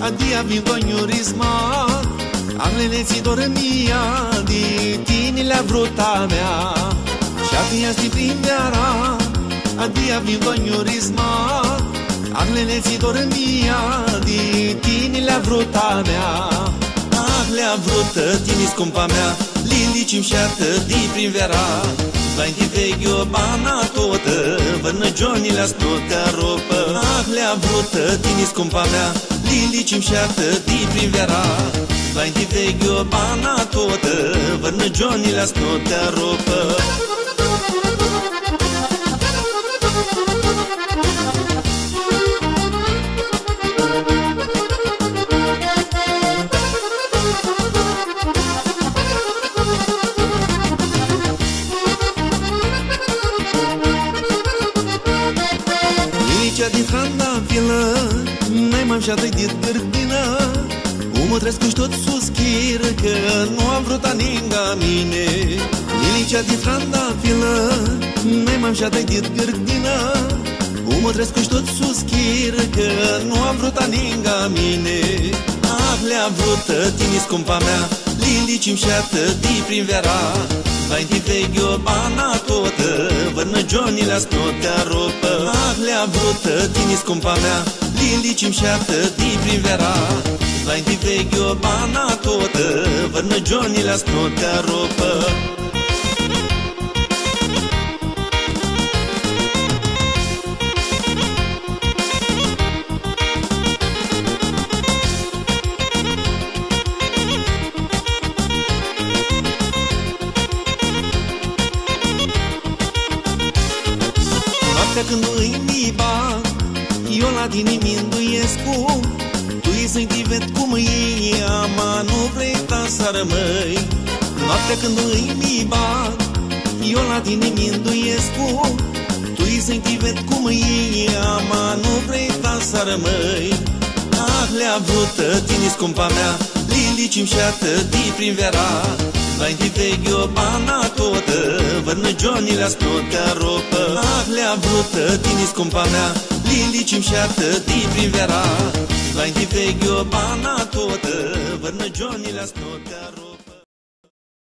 Adia vin vognurisma, Anglele ți dormia, Di tine le-a vruta mea. Și-atia sti primavera, Adia vin vognurisma, Anglele ți dormia, Di tine le-a vruta mea. Le-a vrută tine scumpa mea, Lili-cim șeartă di primavera. Vai-nti veghio bana totă, Vărnă Johnny le-a splută ropă. Le-a vrută tine scumpa mea, Lili-cim șeartă di primavera. Vai-nti veghio bana totă, Vărnă Johnny le-a splută ropă. Din trandafilă, n-ai mai șadă de gârdină. Umă trăscuși tot suschir, că nu am vrut a ninga mine. Lilicea din trandafilă, n-ai mai șadă de gârdină. Umă trăscuși tot suschir, că nu am vrut a ninga mine. Le-a vrută tine scumpa mea, Lili-cim șeartă di primavera. Vai-nti veghio bana totă, Vărnă Johnny le-a splută ropă. Le-a vrută tine scumpa mea, Lili-cim șeartă di primavera. Vai-nti veghio bana totă, Vărnă Johnny le-a splută ropă. Când îi bag, eu la tine mi-nduiescu. Tu-i să-i divet cum e, ama nu vrei ta să rămâi. Noaptea când îi bag, eu la tine mi-nduiescu. Tu-i să-i divet cum e, ama nu vrei ta să rămâi. Le-a vrută tine scumpa mea, Lili-cim șeartă di primavera. Vai-nti veghio bana totă, Vărnă Johnny le-a splută ropă. Le-a vrută tine scumpa mea, Lili-cim șeartă di primavera. Vai-nti veghio bana totă, Vărnă Johnny le-a splută ropă.